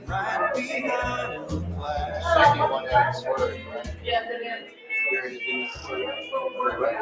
Right behind the flash. Second one has swirling, right? Yes, it is. Second one has swirling, right?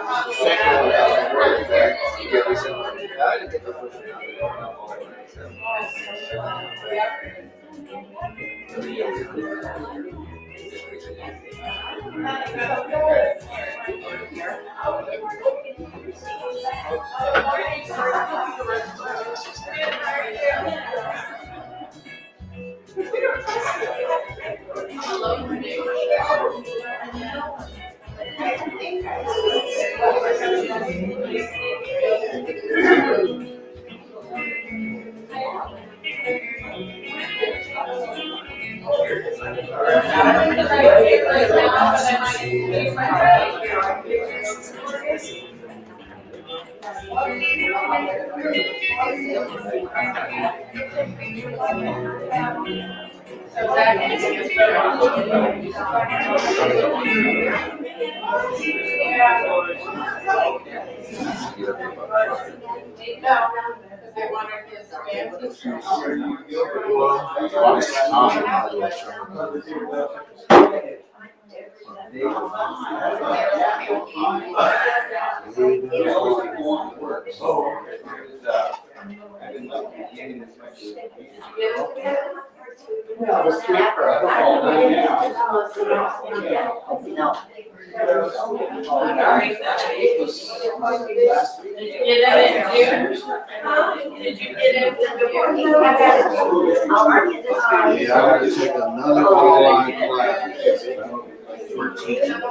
Yeah, I gotta take another online class for teaching.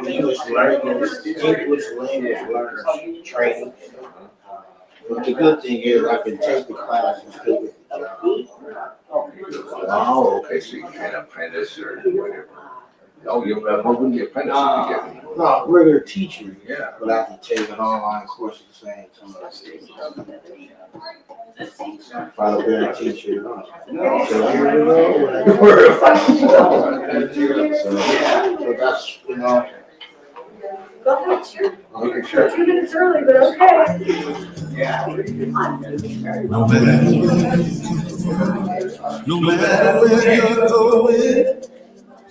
English language learner training. But the good thing is I can take the class and still get the job. Oh, okay, so you can apprentice or whatever. Oh, what would the apprentice you get? No, regular teacher, Yeah. but I can take an online course at the same time. If I'm a better teacher, so that's, Go ahead, sure. Okay, sure. 2 minutes early, but okay. No matter where you're going,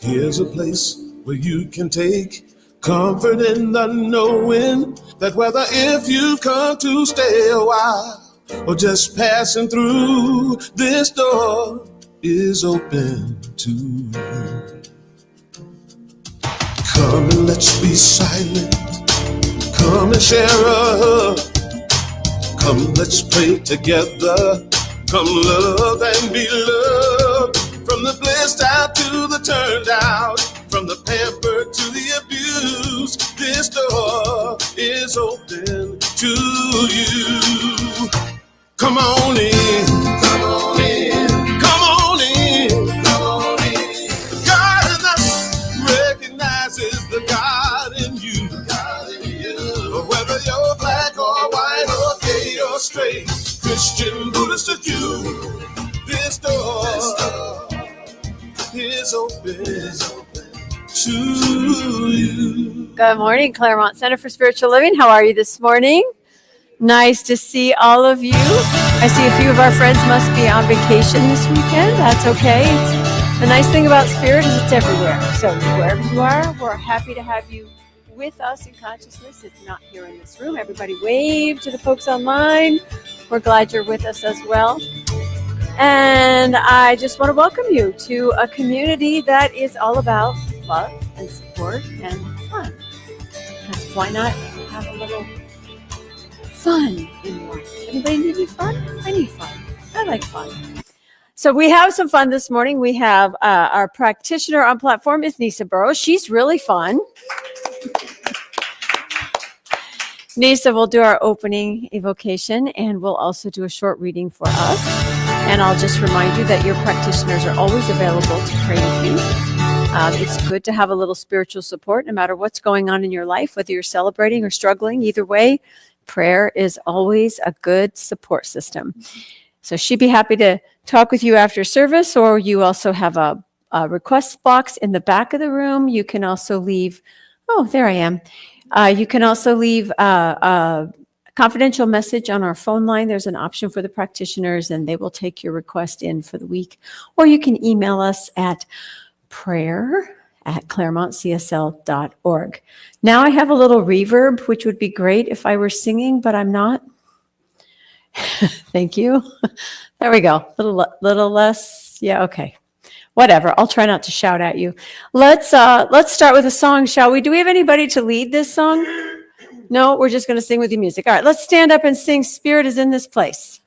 here's a place where you can take comfort in the knowing that whether if you've come to stay a while or just passing through, this door is open to you. Come and let's be silent. Come and share a hug. Come, let's pray together. Come love and be loved. From the blessed out to the turned out, from the pampered to the abused, this door is open to you. Come on in, come on in, come on in, come on in. The God in us recognizes the God in you. Whether you're black or white or gay or straight, Christian, Buddhist or Jew, this door is open to you. Good morning, Claremont Center for Spiritual Living. How are you this morning? Nice to see all of you. I see a few of our friends must be on vacation this weekend. That's okay. The nice thing about Spirit is it's everywhere. So wherever you are, we're happy to have you with us in consciousness. It's not here in this room. Everybody wave to the folks online. We're glad you're with us as well. And I just want to welcome you to a community that is all about love and support and fun. Because why not have a little fun in life? Anybody need any fun? I need fun. I like fun. So we have some fun this morning. We have our practitioner on platform is Nisa Burrows. She's really fun. Nisa will do our opening evocation, and we'll also do a short reading for us. And I'll just remind you that your practitioners are always available to pray with you. It's good to have a little spiritual support no matter what's going on in your life, whether you're celebrating or struggling. Either way, prayer is always a good support system. So she'd be happy to talk with you after service, or you also have a request box in the back of the room. You can also leave, oh, there I am. You can also leave confidential message on our phone line. There's an option for the practitioners, and they will take your request in for the week. Or you can email us at prayer@claremontcsl.org. Now I have a little reverb, which would be great if I were singing, but I'm not. Thank you. There we go. Little less. Yeah, okay. Whatever. I'll try not to shout at you. Let's start with a song, shall we? Do we have anybody to lead this song? No, we're just going to sing with the music. All right, let's stand up and sing Spirit is in this place.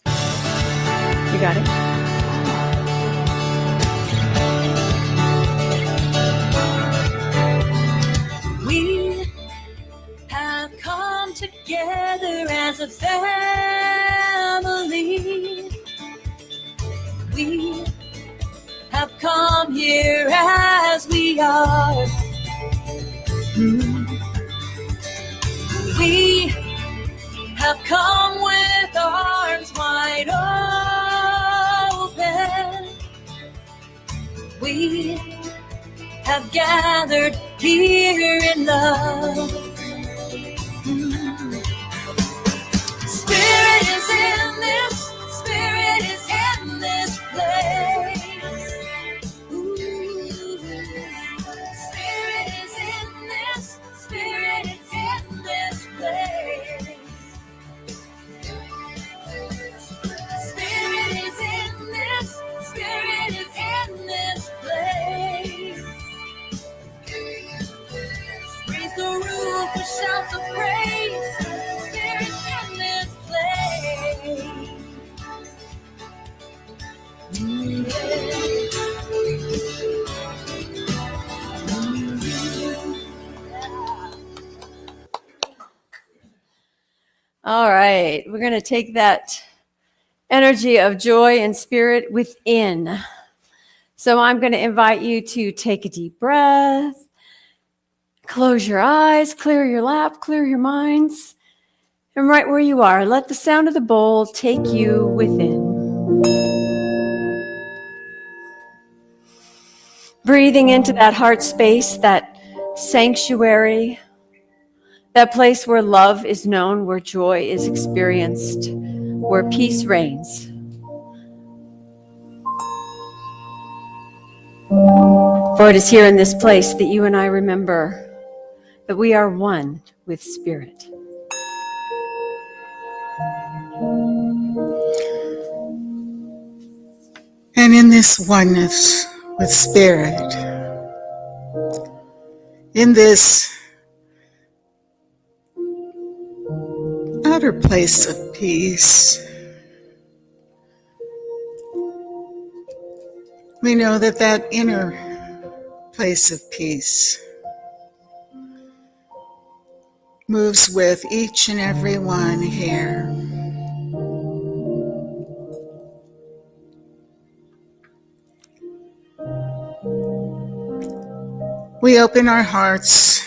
You got it? We have come together as a family. We have come here as we are. We have come with arms wide open. We have gathered here in love. Spirit is in this, Spirit is in this place. Spirit is in this, Spirit is in this place. Spirit is in this, Spirit is in this place. Raise the roof with shouts of praise. Spirit's in this place. All right, we're going to take that energy of joy and spirit within. So I'm going to invite you to take a deep breath, close your eyes, clear your lap, clear your minds, and right where you are, let the sound of the bowl take you within. Breathing into that heart space, that sanctuary, that place where love is known, where joy is experienced, where peace reigns. For it is here in this place that you and I remember that we are one with Spirit. And in this oneness with Spirit, in this outer place of peace, we know that that inner place of peace moves with each and every one here. We open our hearts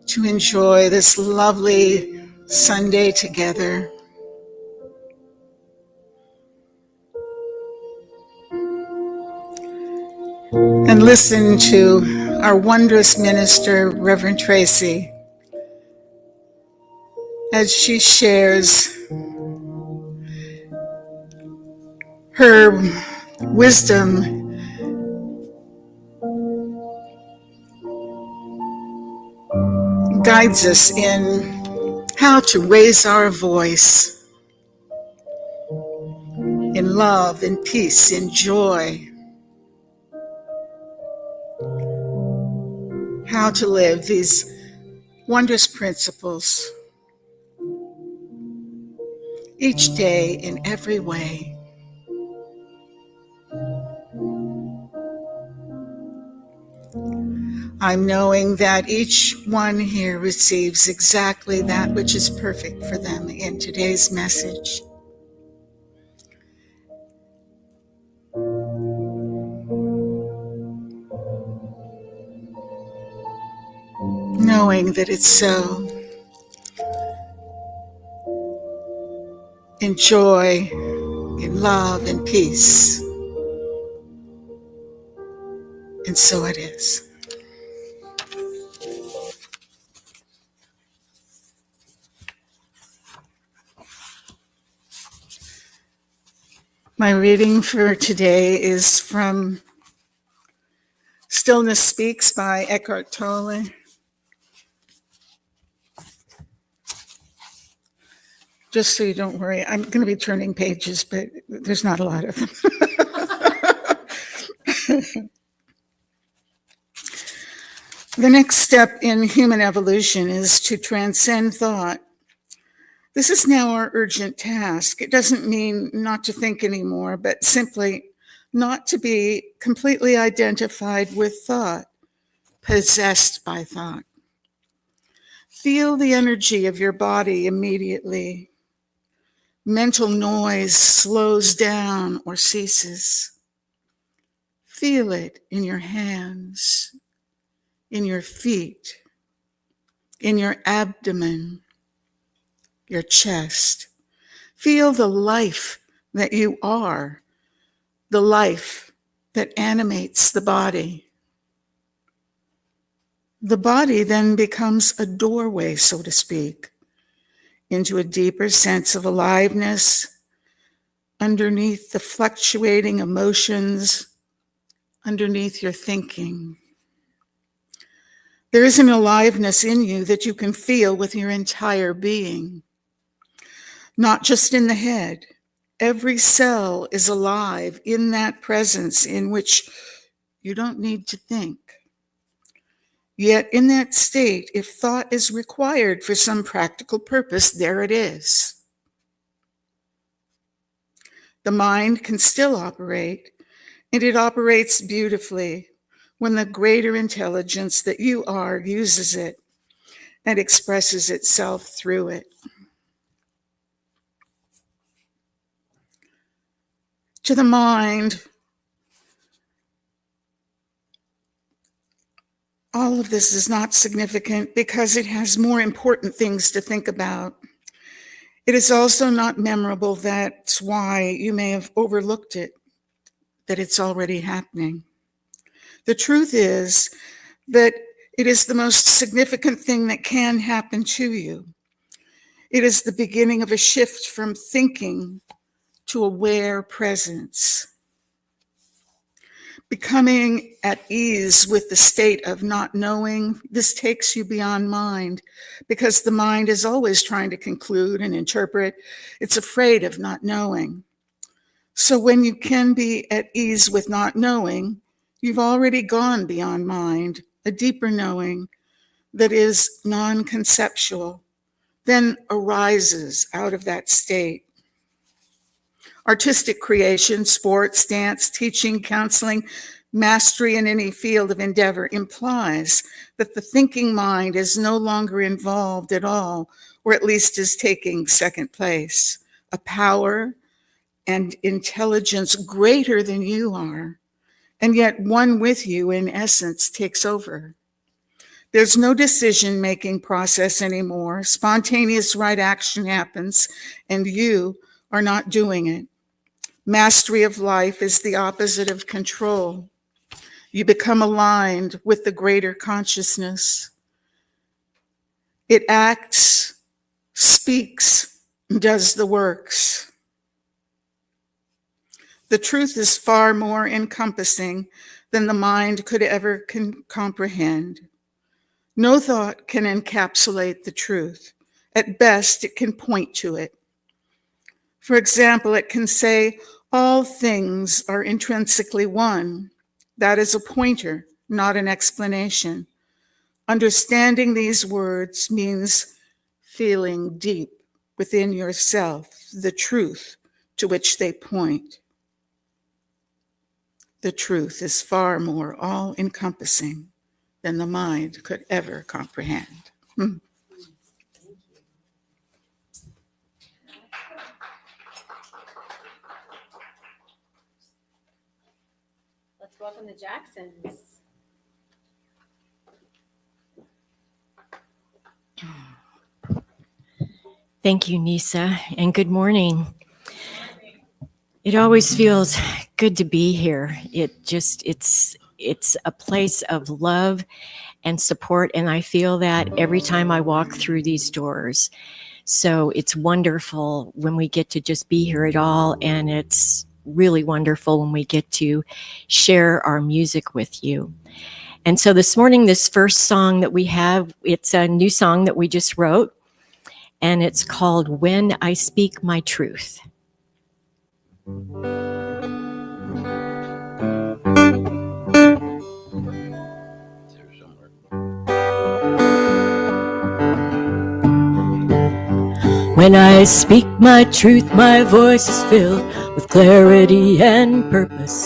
to enjoy this lovely Sunday together. And listen to our wondrous minister, Reverend Tracy, as she shares her wisdom guides us in how to raise our voice in love, in peace, in joy. How to live these wondrous principles each day in every way. I'm knowing that each one here receives exactly that which is perfect for them in today's message. Knowing that it's so. In joy, in love, in peace. And so it is. My reading for today is from Stillness Speaks by Eckhart Tolle. Just so you don't worry, I'm going to be turning pages, but there's not a lot of them. The next step in human evolution is to transcend thought. This is now our urgent task. It doesn't mean not to think anymore, but simply not to be completely identified with thought, possessed by thought. Feel the energy of your body immediately. Mental noise slows down or ceases. Feel it in your hands, in your feet, in your abdomen, your chest. Feel the life that you are, the life that animates the body. The body then becomes a doorway, so to speak, into a deeper sense of aliveness underneath the fluctuating emotions, underneath your thinking. There is an aliveness in you that you can feel with your entire being, not just in the head. Every cell is alive in that presence in which you don't need to think. Yet in that state, if thought is required for some practical purpose, there it is. The mind can still operate, and it operates beautifully when the greater intelligence that you are uses it and expresses itself through it. To the mind, all of this is not significant because it has more important things to think about. It is also not memorable. That's why you may have overlooked it, that it's already happening. The truth is that it is the most significant thing that can happen to you. It is the beginning of a shift from thinking to aware presence. Becoming at ease with the state of not knowing, this takes you beyond mind, because the mind is always trying to conclude and interpret. It's afraid of not knowing. So when you can be at ease with not knowing, you've already gone beyond mind, a deeper knowing that is non-conceptual, then arises out of that state. Artistic creation, sports, dance, teaching, counseling, mastery in any field of endeavor implies that the thinking mind is no longer involved at all, or at least is taking second place. A power and intelligence greater than you are, and yet one with you in essence takes over. There's no decision-making process anymore. Spontaneous right action happens, and you are not doing it. Mastery of life is the opposite of control. You become aligned with the greater consciousness. It acts, speaks, does the works. The truth is far more encompassing than the mind could ever comprehend. No thought can encapsulate the truth. At best, it can point to it. For example, it can say, all things are intrinsically one. That is a pointer, not an explanation. Understanding these words means feeling deep within yourself the truth to which they point. The truth is far more all-encompassing than the mind could ever comprehend. Let's welcome the Jacksons. Thank you, Nisa, and good morning. It always feels good to be here. It's a place of love and support, and I feel that every time I walk through these doors. So it's wonderful when we get to just be here at all, and it's really wonderful when we get to share our music with you. And so this morning, this first song that we have, it's a new song that we just wrote, and it's called When I Speak My Truth. When I speak my truth, my voice is filled with clarity and purpose.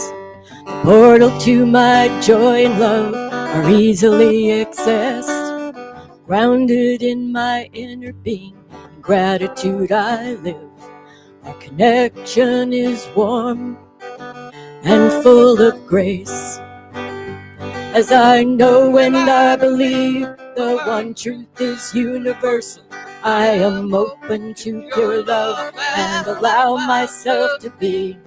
The portal to my joy and love are easily accessed. Grounded in my inner being, in gratitude I live. Our connection is warm and full of grace. As I know and I believe the one truth is universal, I am open to pure love and allow myself to be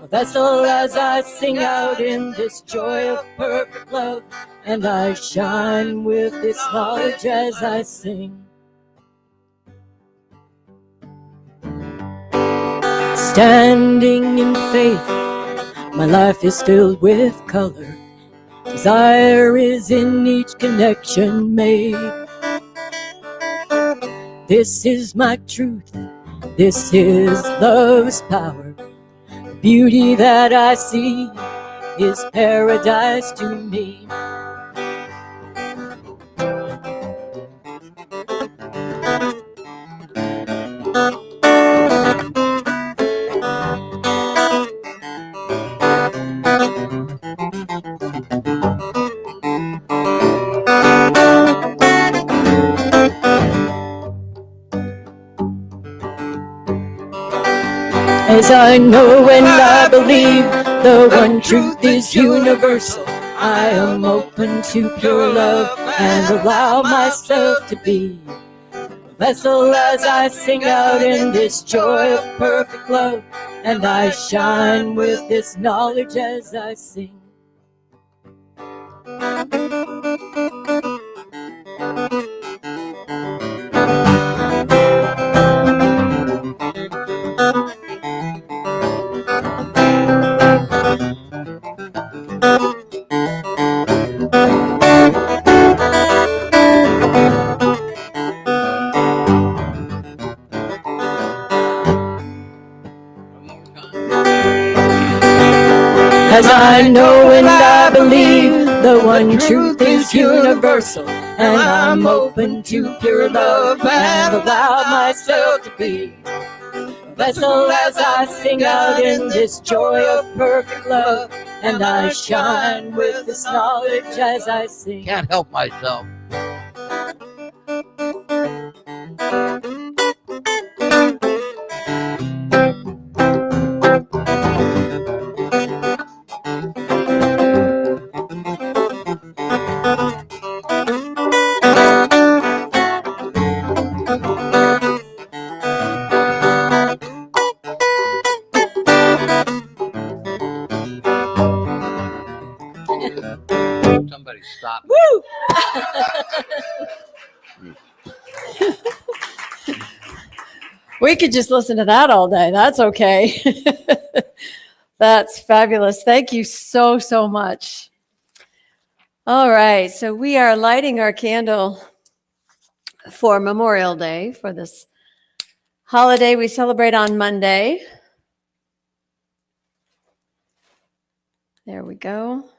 a vessel as I sing out in this joy of perfect love, and I shine with this knowledge as I sing. Standing in faith, my life is filled with color. Desire is in each connection made. This is my truth. This is love's power. The beauty that I see is paradise to me. As I know and I believe the one truth is universal, I am open to pure love and allow myself to be a vessel as I sing out in this joy of perfect love, and I shine with this knowledge as I sing. As I know and I believe the one truth is universal, and I'm open to pure love and allow myself to be a vessel as I sing out in this joy of perfect love, and I shine with this knowledge as I sing. Can't help myself. Somebody stop me. Woo! We could just listen to that all day. That's okay. That's fabulous. Thank you so, so much. All right. So we are lighting our candle for Memorial Day, for this holiday we celebrate on Monday. There we go.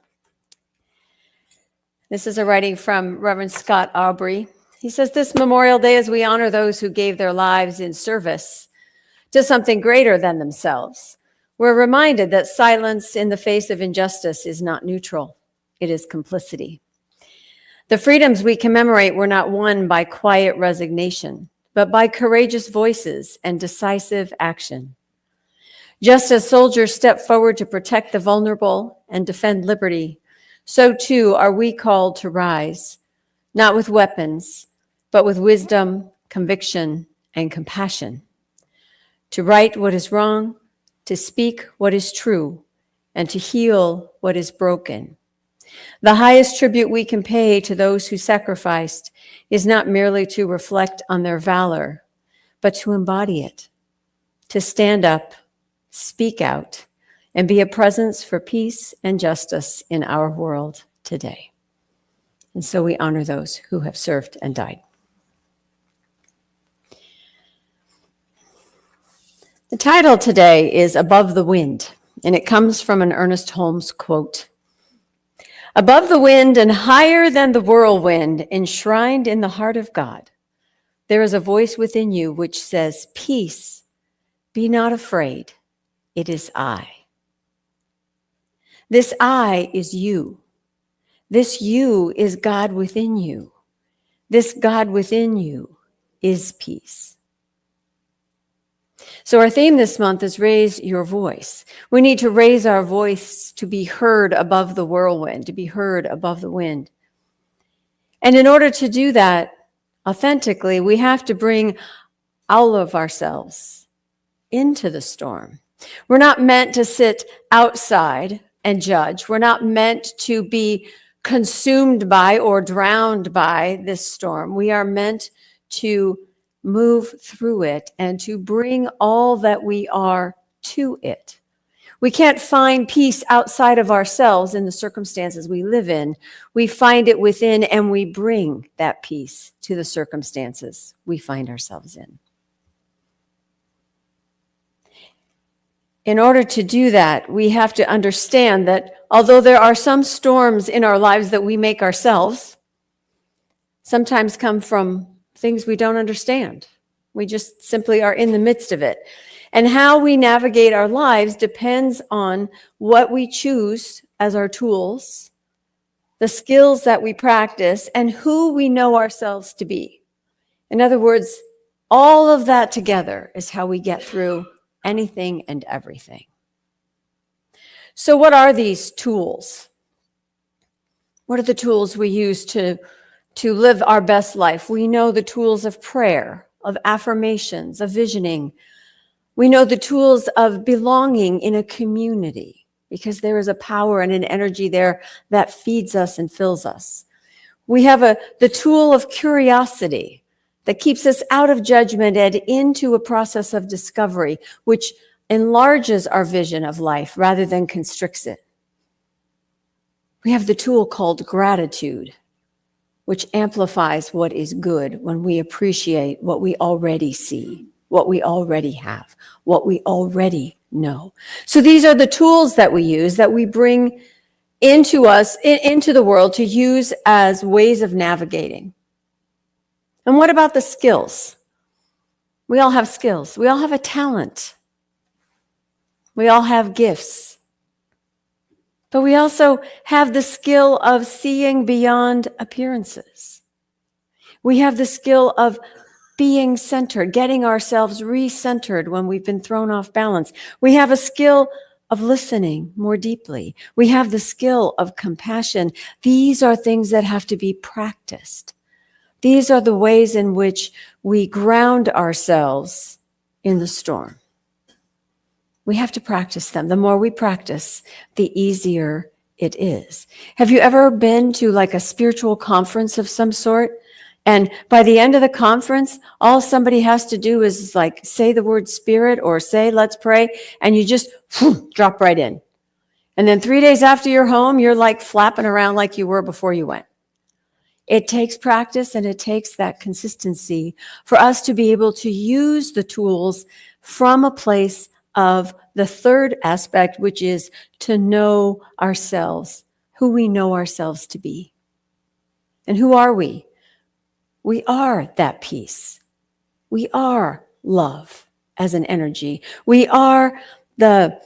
This is a writing from Reverend Scott Aubrey. He says, this Memorial Day, as we honor those who gave their lives in service to something greater than themselves, we're reminded that silence in the face of injustice is not neutral. It is complicity. The freedoms we commemorate were not won by quiet resignation, but by courageous voices and decisive action. Just as soldiers step forward to protect the vulnerable and defend liberty, so too are we called to rise, not with weapons, but with wisdom, conviction, and compassion, to right what is wrong, to speak what is true, and to heal what is broken. The highest tribute we can pay to those who sacrificed is not merely to reflect on their valor, but to embody it, to stand up, speak out, and be a presence for peace and justice in our world today. And so we honor those who have served and died. The title today is Above the Wind, and it comes from an Ernest Holmes quote. Above the wind and higher than the whirlwind, enshrined in the heart of God, there is a voice within you which says, peace, be not afraid, it is I. This I is you. This you is God within you. This God within you is peace. So our theme this month is raise your voice. We need to raise our voice to be heard above the whirlwind, to be heard above the wind. And in order to do that authentically, we have to bring all of ourselves into the storm. We're not meant to sit outside and judge. We're not meant to be consumed by or drowned by this storm. We are meant to move through it and to bring all that we are to it. We can't find peace outside of ourselves in the circumstances we live in. We find it within, and we bring that peace to the circumstances we find ourselves in. In order to do that, we have to understand that although there are some storms in our lives that we make ourselves, sometimes come from things we don't understand. We just simply are in the midst of it. And how we navigate our lives depends on what we choose as our tools, the skills that we practice, and who we know ourselves to be. In other words, all of that together is how we get through anything and everything. So what are these tools? What are the tools we use to live our best life? We know the tools of prayer, of affirmations, of visioning. We know the tools of belonging in a community, because there is a power and an energy there that feeds us and fills us. We have the tool of curiosity that keeps us out of judgment and into a process of discovery, which enlarges our vision of life rather than constricts it. We have the tool called gratitude, which amplifies what is good when we appreciate what we already see, what we already have, what we already know. So these are the tools that we use, that we bring into us, into the world, to use as ways of navigating. And what about the skills? We all have skills. We all have a talent. We all have gifts. But we also have the skill of seeing beyond appearances. We have the skill of being centered, getting ourselves re-centered when we've been thrown off balance. We have a skill of listening more deeply. We have the skill of compassion. These are things that have to be practiced. These are the ways in which we ground ourselves in the storm. We have to practice them. The more we practice, the easier it is. Have you ever been to like a spiritual conference of some sort? And by the end of the conference, all somebody has to do is like say the word spirit or say, let's pray, and you just drop right in. And then 3 days after you're home, you're like flapping around like you were before you went. It takes practice and it takes that consistency for us to be able to use the tools from a place of the third aspect, which is to know ourselves, who we know ourselves to be. And who are we? We are that peace. We are love as an energy. We are the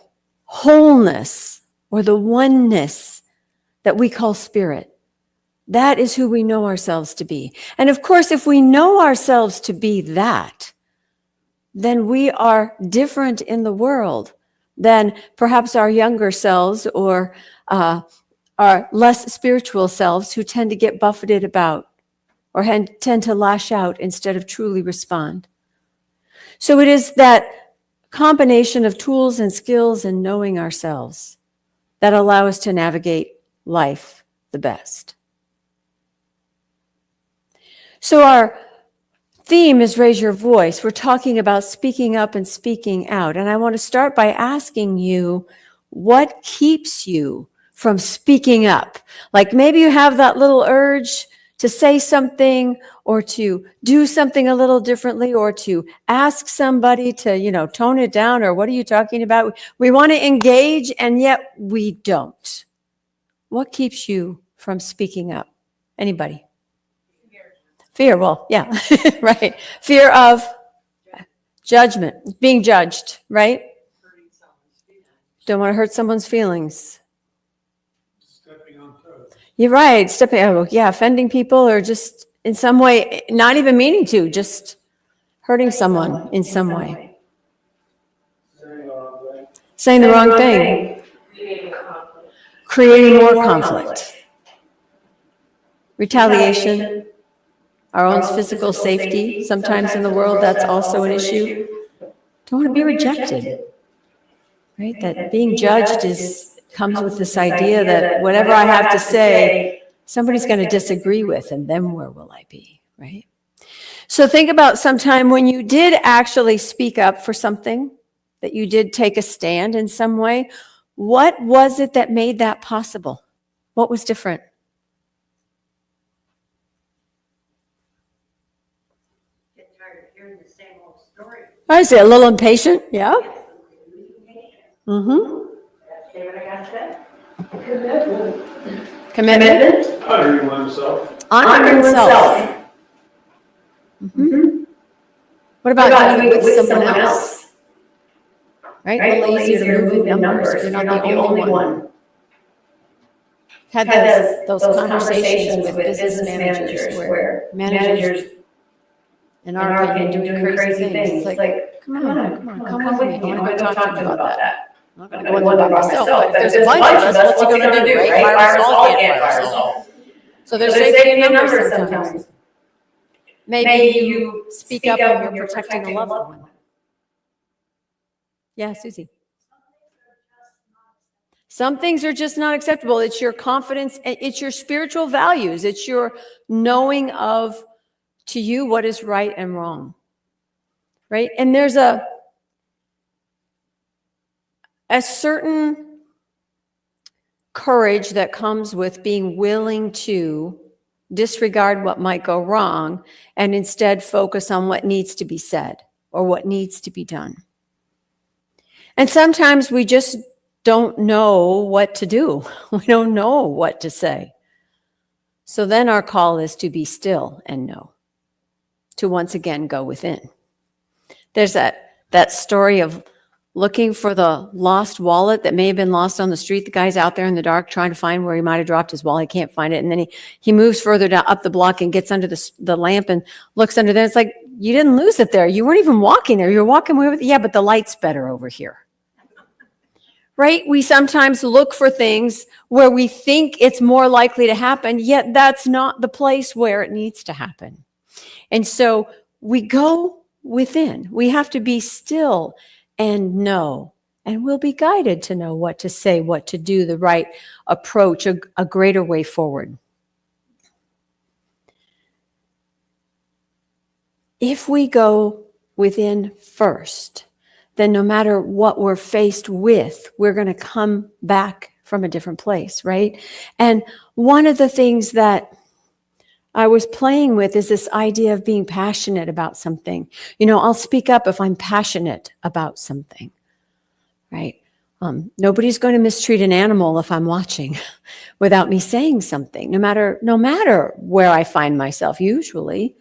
wholeness or the oneness that we call spirit. That is who we know ourselves to be. And of course, if we know ourselves to be that, then we are different in the world than perhaps our younger selves or our less spiritual selves who tend to get buffeted about or tend to lash out instead of truly respond. So it is that combination of tools and skills and knowing ourselves that allow us to navigate life the best. So our theme is raise your voice. We're talking about speaking up and speaking out. And I want to start by asking you, what keeps you from speaking up? Like maybe you have that little urge to say something or to do something a little differently or to ask somebody to, tone it down, or what are you talking about? We want to engage and yet we don't. What keeps you from speaking up? Anybody? Fear, well, yeah, right. Fear of judgment, being judged, right? Don't want to hurt someone's feelings. You're right. Offending people, or just in some way, not even meaning to, just hurting someone in some way. Saying the wrong thing. Creating more conflict. Retaliation. Our own physical safety. Sometimes in the world, that's also an issue. Don't want to be rejected. Right? That being judged comes with this idea that whatever I have to say, somebody's going to disagree with, and then where will I be, right? So think about some time when you did actually speak up for something, that you did take a stand in some way. What was it that made that possible? What was different? I say a little impatient, yeah. Mm-hmm. Commitment. Honoring oneself. Honoring oneself. Mm-hmm. What about doing it with someone else? Right? A little easier to move in numbers if you're not the only one. Had those conversations with business managers where managers, in our opinion, doing crazy things. It's like, come on, come with me. I want to go talk to you about that. I'm not going to go in there by myself, but if there's a bunch of us, what's he going to do, right? Fire us all, can't fire us all. So there's safety in numbers sometimes. Maybe you speak up when you're protecting a loved one. Yeah, Susie. Some things are just not acceptable. It's your confidence, it's your spiritual values, it's your knowing of, to you, what is right and wrong. Right? And there's a certain courage that comes with being willing to disregard what might go wrong and instead focus on what needs to be said or what needs to be done. And sometimes we just don't know what to do. We don't know what to say. So then our call is to be still and know, to once again go within. There's that story of looking for the lost wallet that may have been lost on the street. The guy's out there in the dark trying to find where he might have dropped his wallet. He can't find it. And then he moves further down up the block and gets under the lamp and looks under there. It's like, you didn't lose it there. You weren't even walking there. You're walking away with it. Yeah, but the light's better over here. Right? We sometimes look for things where we think it's more likely to happen, yet that's not the place where it needs to happen. And so we go within. We have to be still and know, and we'll be guided to know what to say, what to do, the right approach, a greater way forward. If we go within first, then no matter what we're faced with, we're going to come back from a different place, right? And one of the things that I was playing with is this idea of being passionate about something. I'll speak up if I'm passionate about something, right? Nobody's going to mistreat an animal if I'm watching without me saying something, no matter where I find myself. Usually,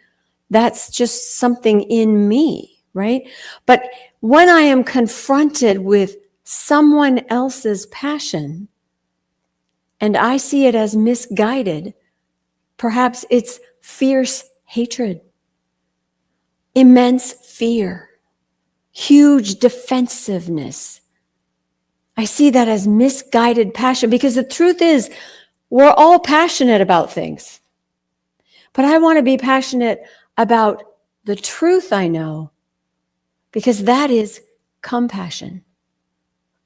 that's just something in me, right? But when I am confronted with someone else's passion and I see it as misguided, perhaps it's fierce hatred, immense fear, huge defensiveness. I see that as misguided passion, because the truth is, we're all passionate about things. But I want to be passionate about the truth I know, because that is compassion.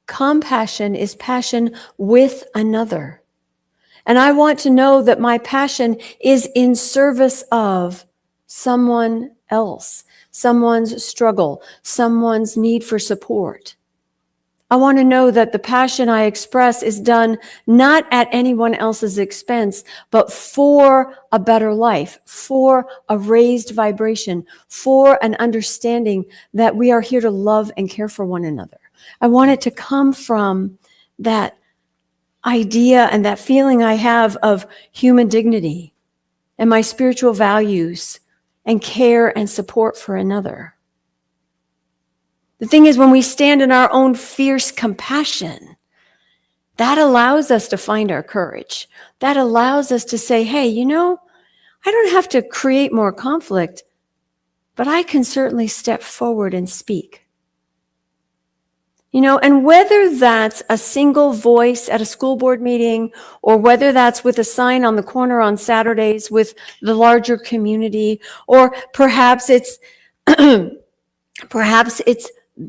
Compassion is passion with another. And I want to know that my passion is in service of someone else, someone's struggle, someone's need for support. I want to know that the passion I express is done not at anyone else's expense, but for a better life, for a raised vibration, for an understanding that we are here to love and care for one another. I want it to come from that idea and that feeling I have of human dignity and my spiritual values and care and support for another. The thing is, when we stand in our own fierce compassion, that allows us to find our courage. That allows us to say, hey, I don't have to create more conflict, but I can certainly step forward and speak. And whether that's a single voice at a school board meeting, or whether that's with a sign on the corner on Saturdays with the larger community, or perhaps it's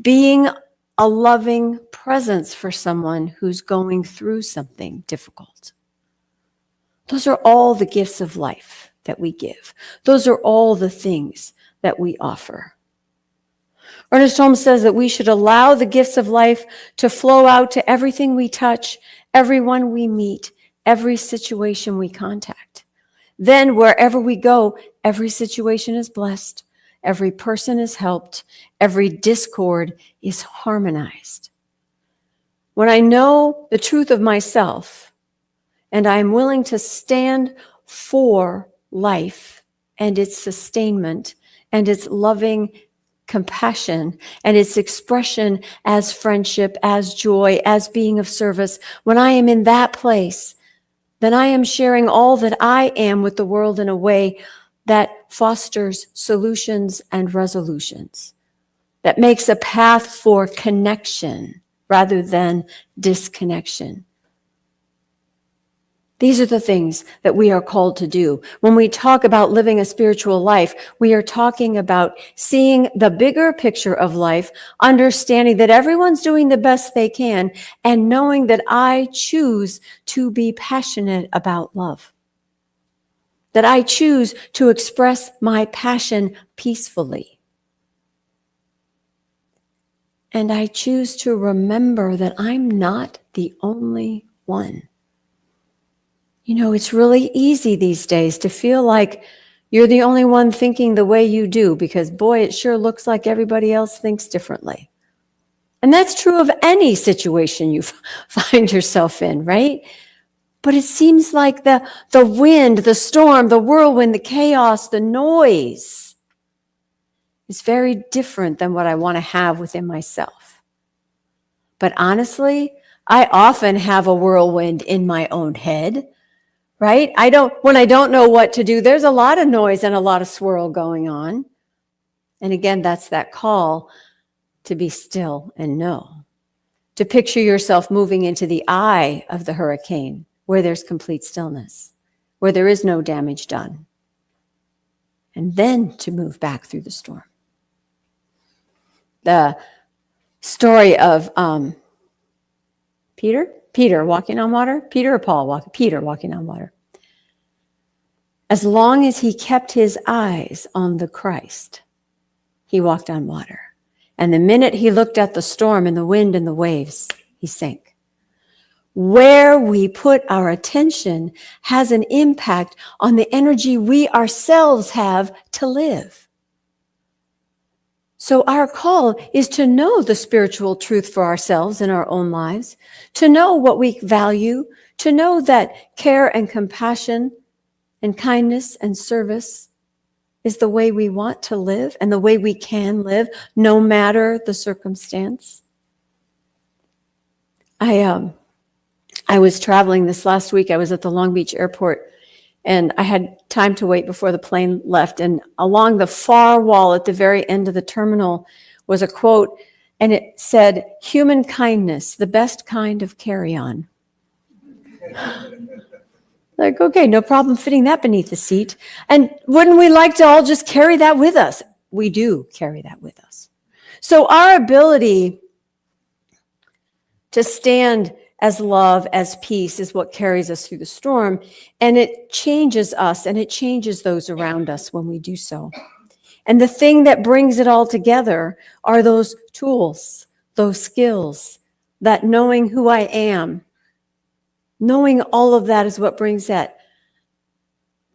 being a loving presence for someone who's going through something difficult. Those are all the gifts of life that we give. Those are all the things that we offer. Ernest Holmes says that we should allow the gifts of life to flow out to everything we touch, everyone we meet, every situation we contact. Then wherever we go, every situation is blessed, every person is helped, every discord is harmonized. When I know the truth of myself and I am willing to stand for life and its sustainment and its loving compassion and its expression as friendship, as joy, as being of service, when I am in that place, then I am sharing all that I am with the world in a way that fosters solutions and resolutions, that makes a path for connection rather than disconnection. These are the things that we are called to do. When we talk about living a spiritual life, we are talking about seeing the bigger picture of life, understanding that everyone's doing the best they can, and knowing that I choose to be passionate about love. That I choose to express my passion peacefully. And I choose to remember that I'm not the only one. It's really easy these days to feel like you're the only one thinking the way you do, because boy, it sure looks like everybody else thinks differently. And that's true of any situation you find yourself in, right? But it seems like the wind, the storm, the whirlwind, the chaos, the noise is very different than what I want to have within myself. But honestly, I often have a whirlwind in my own head. Right? When I don't know what to do, there's a lot of noise and a lot of swirl going on. And again, that's that call to be still and know. To picture yourself moving into the eye of the hurricane, where there's complete stillness, where there is no damage done. And then to move back through the storm. The story of Peter walking on water? Peter or Paul? Peter walking on water. As long as he kept his eyes on the Christ, he walked on water. And the minute he looked at the storm and the wind and the waves, he sank. Where we put our attention has an impact on the energy we ourselves have to live. So our call is to know the spiritual truth for ourselves in our own lives, to know what we value, to know that care and compassion and kindness and service is the way we want to live and the way we can live, no matter the circumstance. I was traveling this last week. I was at the Long Beach airport, and I had time to wait before the plane left. And along the far wall at the very end of the terminal was a quote, and it said, "Human kindness, the best kind of carry-on." Like, okay, no problem fitting that beneath the seat. And wouldn't we like to all just carry that with us? We do carry that with us. So our ability to stand as love, as peace is what carries us through the storm. And it changes us and it changes those around us when we do so. And the thing that brings it all together are those tools, those skills, that knowing who I am. Knowing all of that is what brings that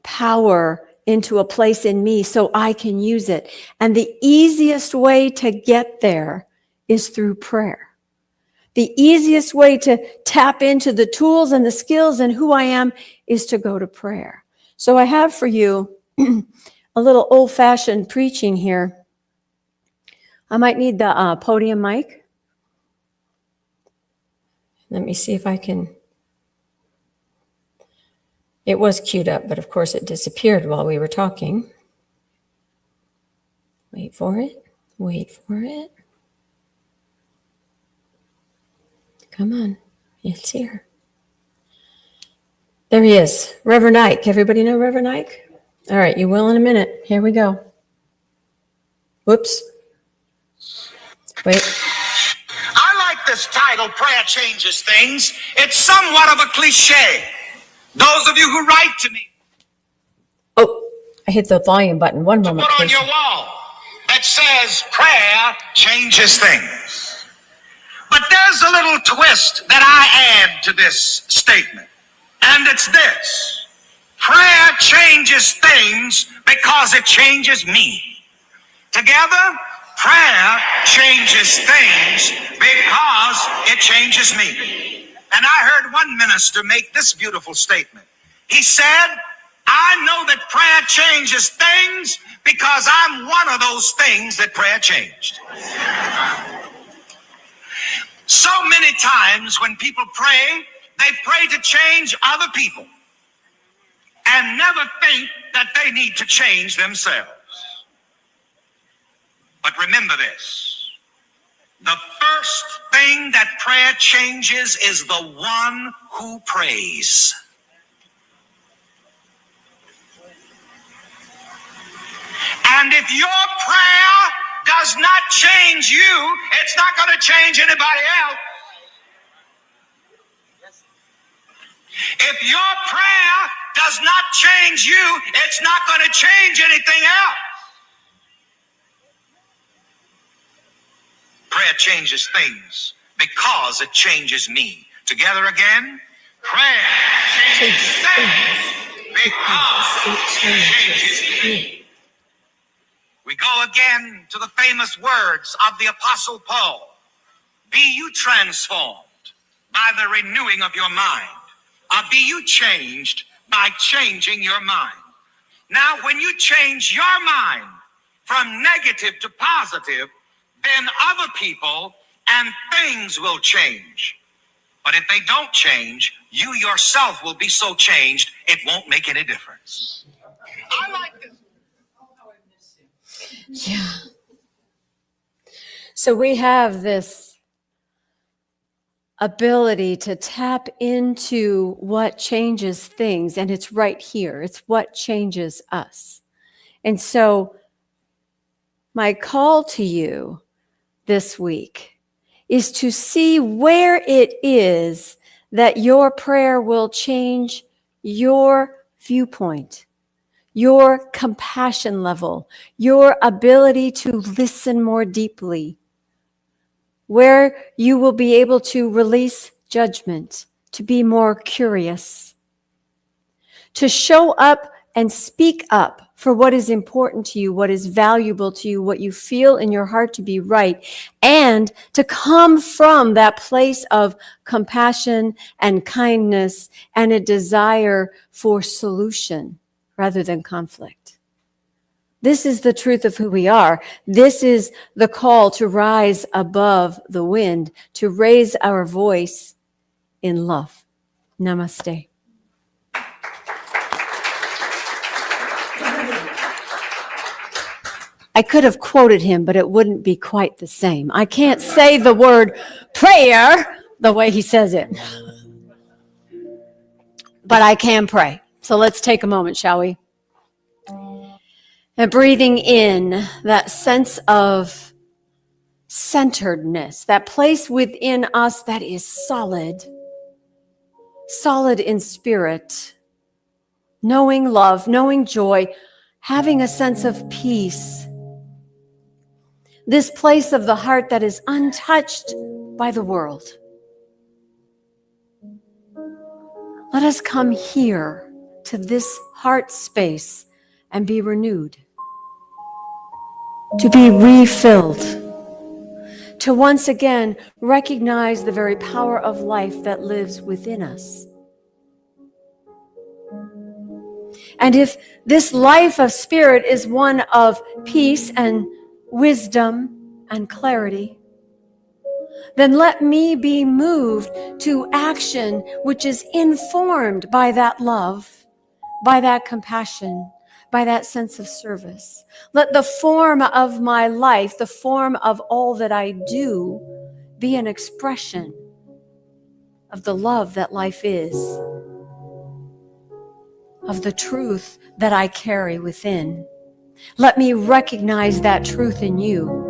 power into a place in me so I can use it. And the easiest way to get there is through prayer. The easiest way to tap into the tools and the skills and who I am is to go to prayer. So I have for you a little old-fashioned preaching here. I might need the podium mic. Let me see if I can. It was queued up, but of course it disappeared while we were talking. Wait for it. Wait for it. Come on. It's here. There he is. Reverend Ike. Everybody know Reverend Ike? All right, you will in a minute. Here we go. Whoops. Wait. I like this title, Prayer Changes Things. It's somewhat of a cliche. Those of you who write to me, Oh, I hit the volume button. One to moment, put on please. your wall that says prayer changes things. But there's a little twist that I add to this statement, and it's this. Prayer changes things because it changes me. Together, prayer changes things because it changes me. And I heard one minister make this beautiful statement. He said, I know that prayer changes things because I'm one of those things that prayer changed. So many times when people pray, they pray to change other people and never think that they need to change themselves. But remember this. The first thing that prayer changes is the one who prays. And if your prayer does not change you, it's not going to change anybody else. If your prayer does not change you, it's not going to change anything else. Prayer changes things because it changes me. Together again, prayer changes things because it changes me. We go again to the famous words of the Apostle Paul. Be you transformed by the renewing of your mind. Or be you changed by changing your mind. Now, when you change your mind from negative to positive, then other people and things will change. But if they don't change, you yourself will be so changed, it won't make any difference. I like this. Yeah. So we have this ability to tap into what changes things, and it's right here. It's what changes us. And so my call to you this week is to see where it is that your prayer will change your viewpoint, your compassion level, your ability to listen more deeply, where you will be able to release judgment, to be more curious, to show up and speak up for what is important to you, what is valuable to you, what you feel in your heart to be right, and to come from that place of compassion and kindness and a desire for solution rather than conflict. This is the truth of who we are. This is the call to rise above the wind, to raise our voice in love. Namaste. I could have quoted him, but it wouldn't be quite the same. I can't say the word prayer the way he says it. But I can pray. So let's take a moment, shall we? And breathing in that sense of centeredness, that place within us that is solid, solid in spirit, knowing love, knowing joy, having a sense of peace. This place of the heart that is untouched by the world. Let us come here to this heart space and be renewed, to be refilled, to once again recognize the very power of life that lives within us. And if this life of spirit is one of peace and wisdom and clarity, then let me be moved to action which is informed by that love, by that compassion, by that sense of service. Let the form of my life, the form of all that I do, be an expression of the love that life is, of the truth that I carry within. Let me recognize that truth in you.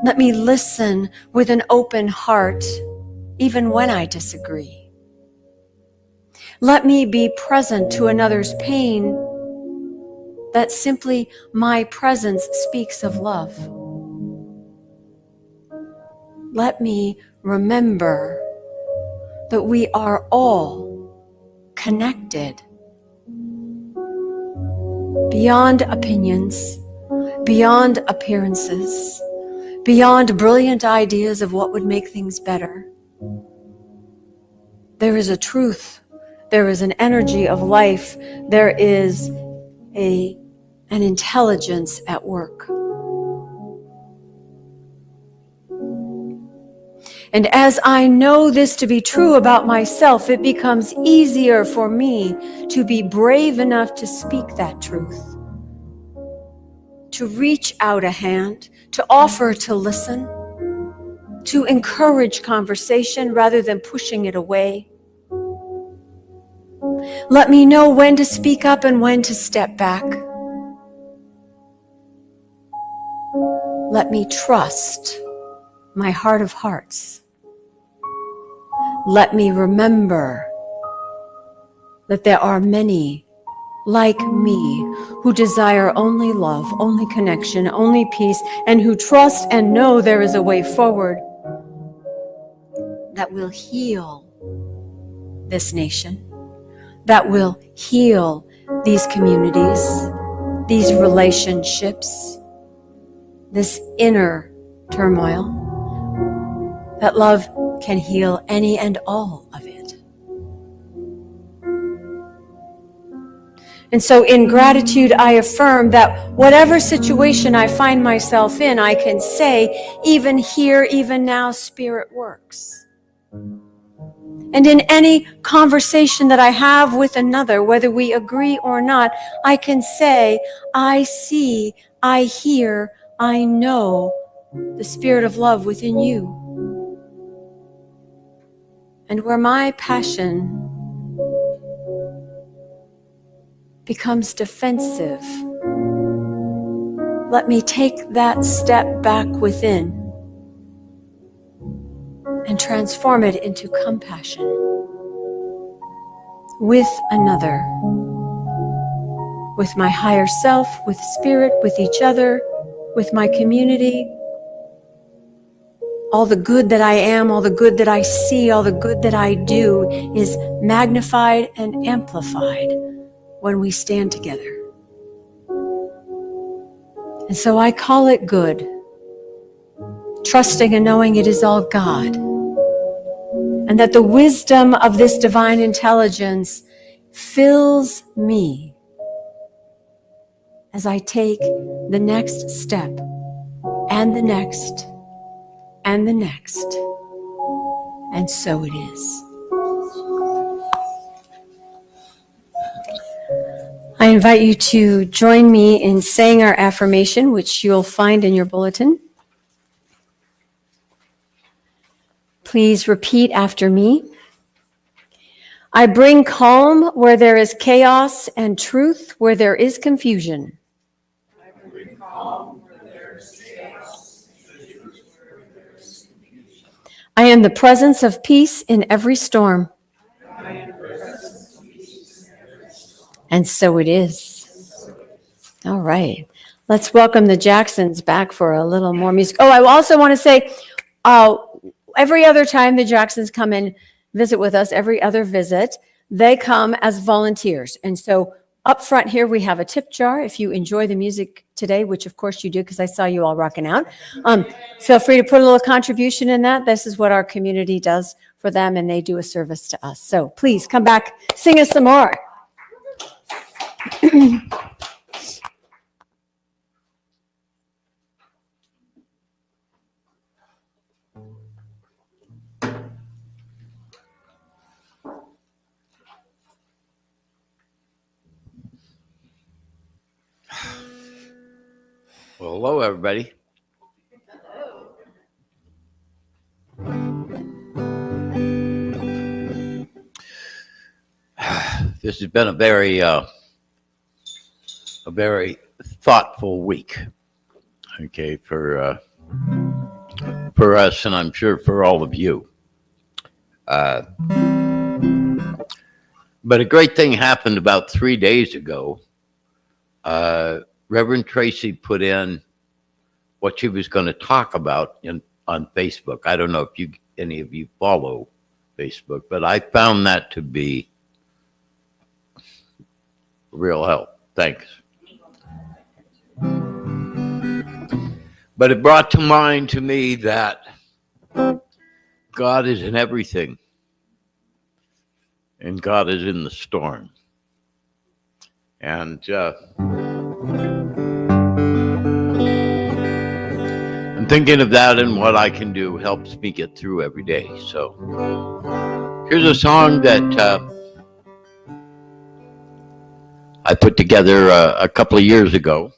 Let me listen with an open heart, even when I disagree. Let me be present to another's pain, that simply my presence speaks of love. Let me remember that we are all connected beyond opinions, beyond appearances, beyond brilliant ideas of what would make things better. There is a truth. There is an energy of life. There is an intelligence at work. And as I know this to be true about myself, it becomes easier for me to be brave enough to speak that truth, to reach out a hand, to offer to listen, to encourage conversation rather than pushing it away. Let me know when to speak up and when to step back. Let me trust my heart of hearts. Let me remember that there are many like me who desire only love, only connection, only peace, and who trust and know there is a way forward that will heal this nation, that will heal these communities, these relationships, this inner turmoil, that love can heal any and all of it. And so in gratitude, I affirm that whatever situation I find myself in, I can say, even here, even now, Spirit works. And in any conversation that I have with another, whether we agree or not, I can say, I see, I hear, I know the spirit of love within you. And where my passion becomes defensive, let me take that step back within and transform it into compassion with another, with my higher self, with spirit, with each other, with my community. All the good that I am, all the good that I see, all the good that I do is magnified and amplified when we stand together. And so I call it good, trusting and knowing it is all God, and that the wisdom of this divine intelligence fills me as I take the next step and the next and the next. And so it is. I invite you to join me in saying our affirmation, which you'll find in your bulletin. Please repeat after me. I bring calm where there is chaos and truth where there is confusion. I am the presence of peace in every storm. And so it is. All right. Let's welcome the Jacksons back for a little more music. Oh, I also want to say, every other time the Jacksons come and visit with us, every other visit, they come as volunteers. And so up front here, we have a tip jar. If you enjoy the music today, which of course you do, because I saw you all rocking out, feel free to put a little contribution in that. This is what our community does for them, and they do a service to us. So please come back, sing us some more. Well, hello, everybody. This has been a very thoughtful week, okay, for us, and I'm sure for all of you. But a great thing happened about 3 days ago. Reverend Tracy put in what she was going to talk about on Facebook. I don't know if any of you follow Facebook, but I found that to be real help. Thanks. But it brought to mind to me that God is in everything, and God is in the storm. And I'm thinking of that, and what I can do helps me get through every day. So here's a song that I put together a couple of years ago.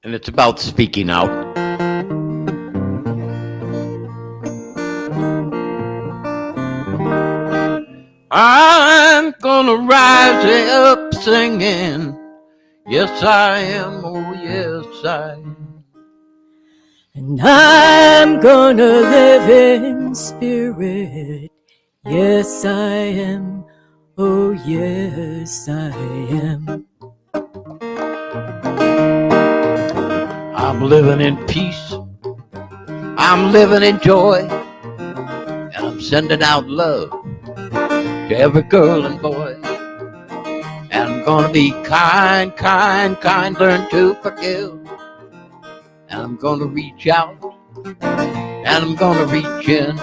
And it's about speaking out. I'm gonna rise up singing. Yes, I am. Oh, yes, I am. And I'm gonna live in spirit. Yes, I am. Oh, yes, I am. I'm living in peace. I'm living in joy. And I'm sending out love to every girl and boy. And I'm gonna be kind, learn to forgive. And I'm gonna reach out, and I'm gonna reach in.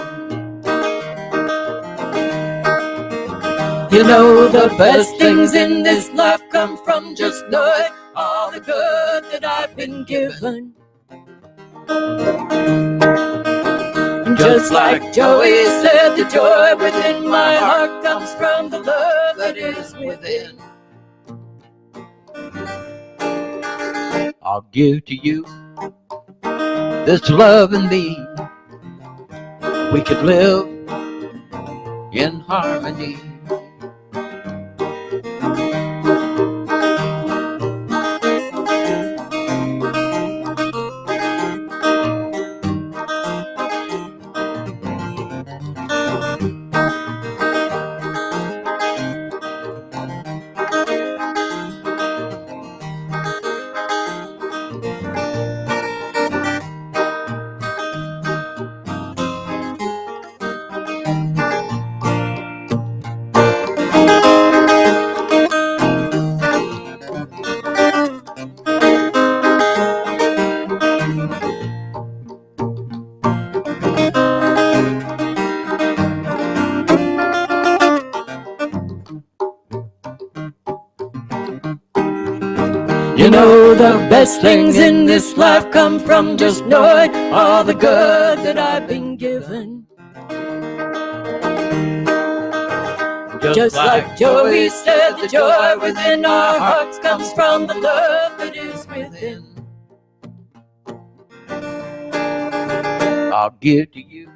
You know the best things in this life come from just knowing all the good that I've been given. Just like Joey said, the joy within my heart comes from the love that is within. I'll give to you this love in me. We could live in harmony. You know the best things in this life come from just knowing all the good that I've been given. Just like Joey said, the joy within our hearts comes from the love that is within. I'll give to you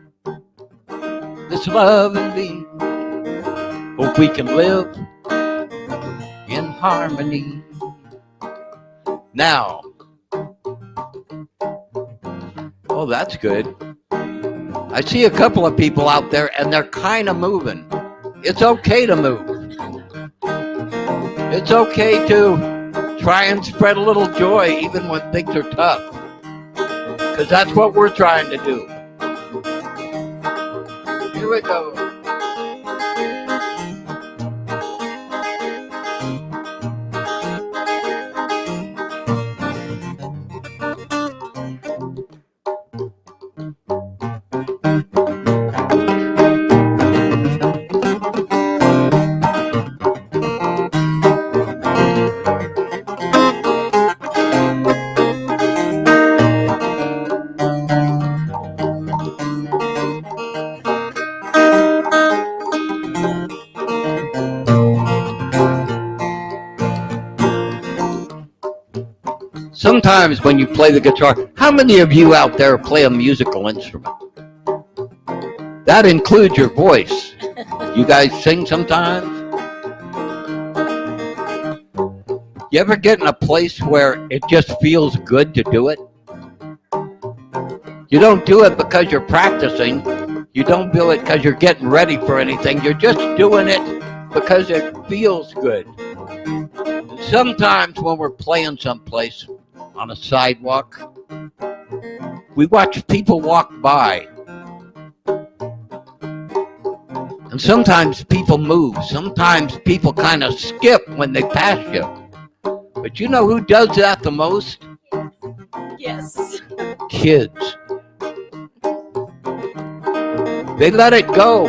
this love in me. Hope we can live in harmony. Now. Oh, that's good. I see a couple of people out there and they're kind of moving. It's okay to move. It's okay to try and spread a little joy even when things are tough. Because that's what we're trying to do. Here we go. Sometimes when you play the guitar, how many of you out there play a musical instrument? That includes your voice. You guys sing sometimes? You ever get in a place where it just feels good to do it? You don't do it because you're practicing. You don't do it because you're getting ready for anything. You're just doing it because it feels good. And sometimes when we're playing someplace on a sidewalk, we watch people walk by. And sometimes people move. Sometimes people kind of skip when they pass you. But you know who does that the most? Yes. Kids. They let it go.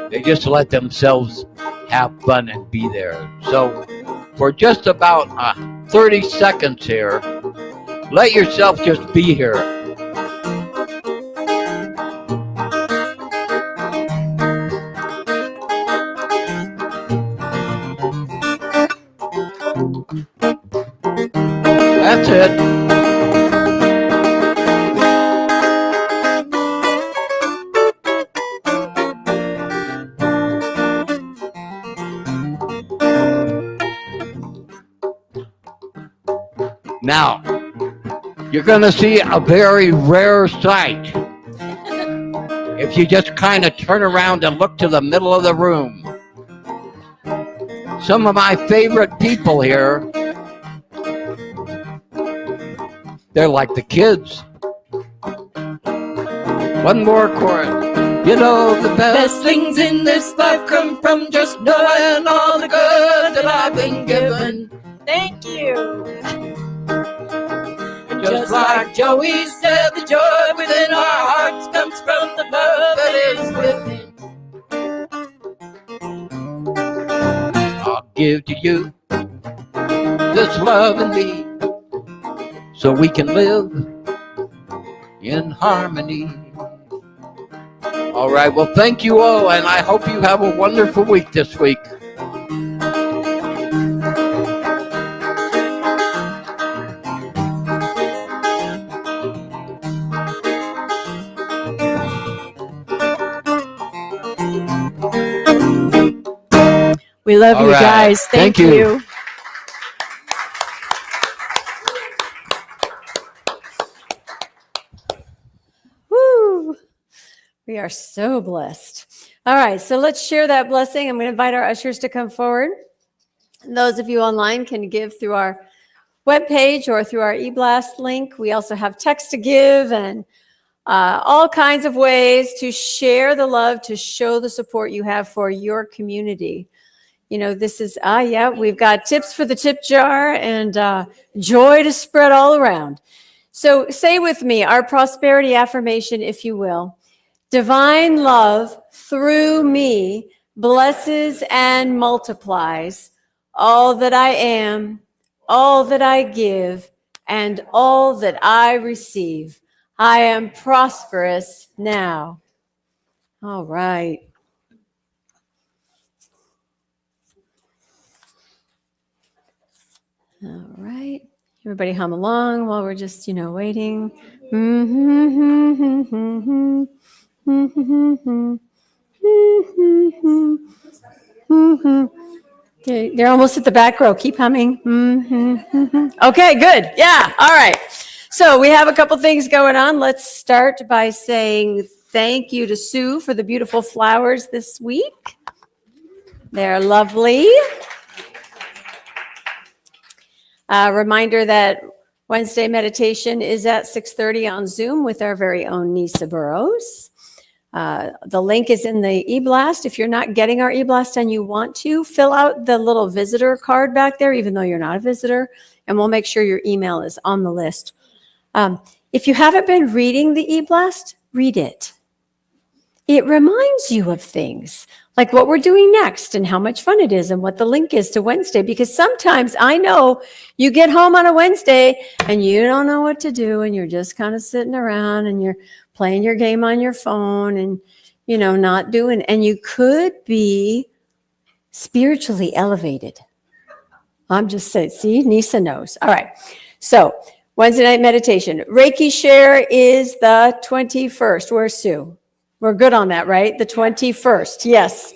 They just let themselves have fun and be there. So for just about 30 seconds here, let yourself just be here. That's it. Now, you're going to see a very rare sight if you just kind of turn around and look to the middle of the room. Some of my favorite people here, they're like the kids. One more chorus. You know the best things in this life come from just knowing all the good that I've been given. Thank you. Just like Joey said, the joy within our hearts comes from the love that is within. I'll give to you this love in me so we can live in harmony. All right, well, thank you all, and I hope you have a wonderful week this week. We love All you right. guys. Thank you. Woo. We are so blessed. All right, so let's share that blessing. I'm going to invite our ushers to come forward. And those of you online can give through our webpage or through our eBlast link. We also have text to give and all kinds of ways to share the love, to show the support you have for your community. You know, this is, we've got tips for the tip jar and joy to spread all around. So say with me, our prosperity affirmation, if you will. Divine love through me blesses and multiplies all that I am, all that I give, and all that I receive. I am prosperous now. All right. All right. Everybody hum along while we're just, waiting. Okay, they're almost at the back row. Keep humming. Okay, good. Yeah, all right. So we have a couple things going on. Let's start by saying thank you to Sue for the beautiful flowers this week. They're lovely. Reminder that Wednesday meditation is at 6:30 on Zoom with our very own Nisa Burrows. The link is in the e-blast. If you're not getting our e-blast and you want to, fill out the little visitor card back there, even though you're not a visitor, and we'll make sure your email is on the list. If you haven't been reading the e-blast, read it. It reminds you of things like what we're doing next and how much fun it is and what the link is to Wednesday. Because sometimes I know you get home on a Wednesday and you don't know what to do and you're just kind of sitting around and you're playing your game on your phone and, you know, not doing, and you could be spiritually elevated. I'm just saying, see, Nisa knows. All right. So Wednesday night meditation. Reiki share is the 21st. Where's Sue? We're good on that, right? The 21st. Yes.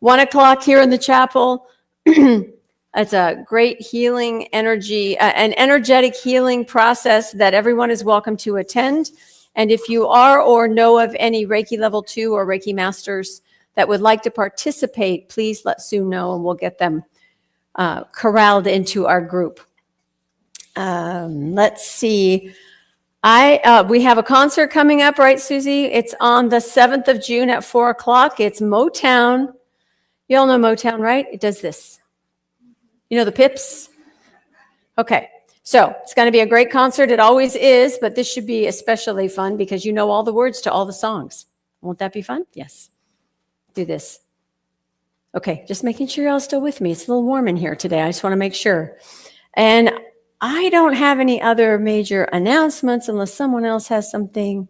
1:00 here in the chapel. It's a great healing energy, an energetic healing process that everyone is welcome to attend. And if you are or know of any Reiki level 2 or Reiki masters that would like to participate, please let Sue know and we'll get them corralled into our group. Let's see. We have a concert coming up, right, Susie? It's on the 7th of June at 4:00. It's Motown. You all know Motown, right? It does this. You know the Pips? Okay. So it's going to be a great concert. It always is, but this should be especially fun because you know all the words to all the songs. Won't that be fun? Yes. Do this. Okay. Just making sure you're all still with me. It's a little warm in here today. I just want to make sure. And I don't have any other major announcements unless someone else has something.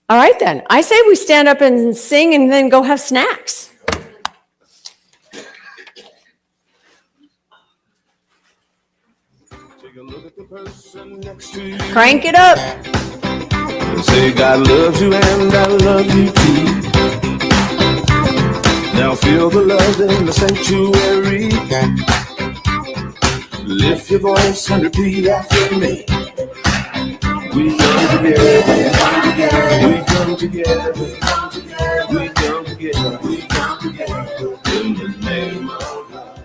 All right, then. I say we stand up and sing and then go have snacks. Take a look at the person next to you. Crank it up. Say God loves you and I love you too. Now feel the love in the sanctuary. Lift your voice and repeat after me. We come together, we come together, we come together, we come together, we come together in the name of love.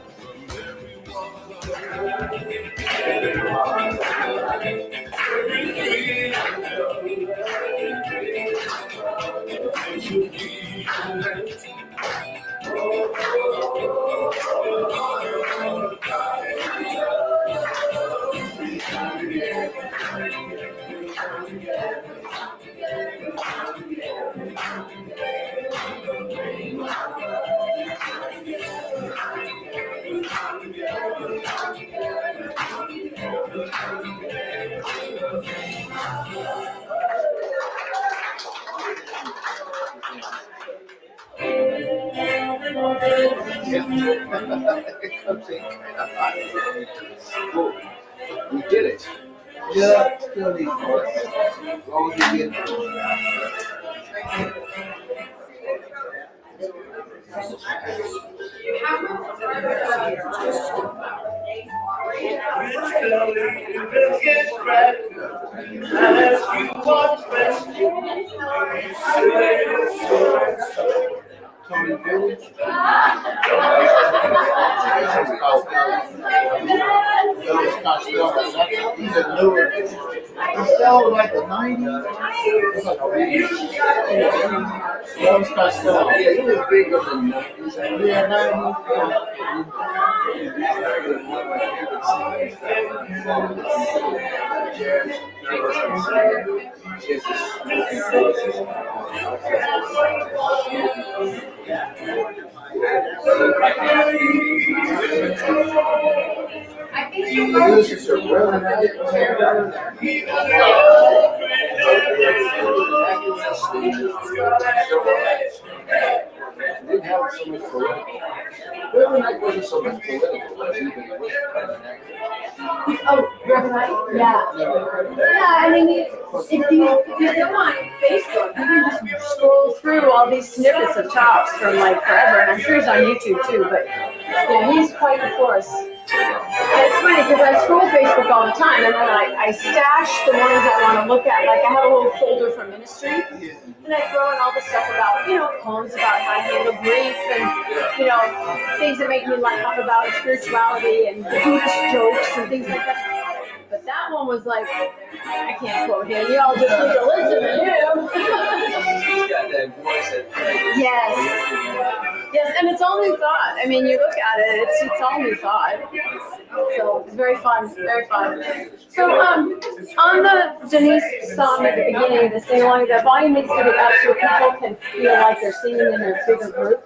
We did it. Yeah, still need more. As long as you get It's still like the 90s. It's like a radio. Those Costello. Yeah, he was bigger than 90s. Yeah, 90s. didn't have so much political. River Night wasn't so much political, was it? But it was kind of negative. Oh, River Night? Yeah. Yeah, I mean, if you go on Facebook, you can just scroll through all these snippets of talks from like forever, and I'm sure he's on YouTube too, but yeah, he's quite the force. And it's funny because I scroll Facebook all the time, and then I stash the ones I want to look at. Like I have a little folder for ministry, and I throw in all the stuff about, poems about how to handle grief and, things that make me laugh about spirituality and Buddhist jokes and things like that. But that one was like, I can't quote him. You all just need to listen to him. He's got that voice that Yes, and it's all new thought. I mean, you look at it, it's all new thought. So it's very fun, very fun. So on the Denise song at the beginning, the sing along, the volume needs to be up so people can feel like they're singing in a bigger group.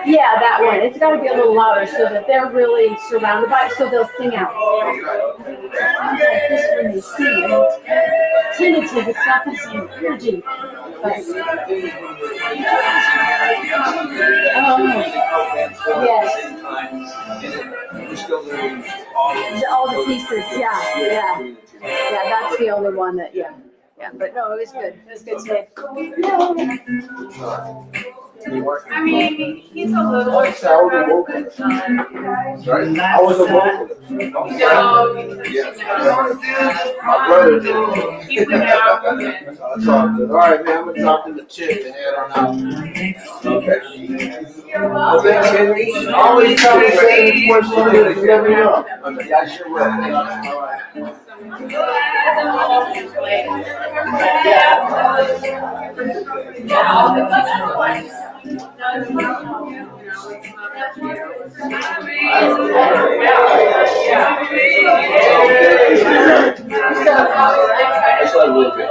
Yeah, that one. It's got to be a little louder so that they're really surrounded by it, so they'll sing out. Sounds like this when they sing. It's tentative. It's not the same energy. Yes. All the pieces, yeah. That's the only one that, yeah. But no, it was good. It was good today. I mean, he's a little. I was a vocalist. My brother did. He went out. All right, man, I'm gonna drop in the tip and head on out. Okay. Always tell me say before somebody you never know. I sure will. All right. Just a little bit.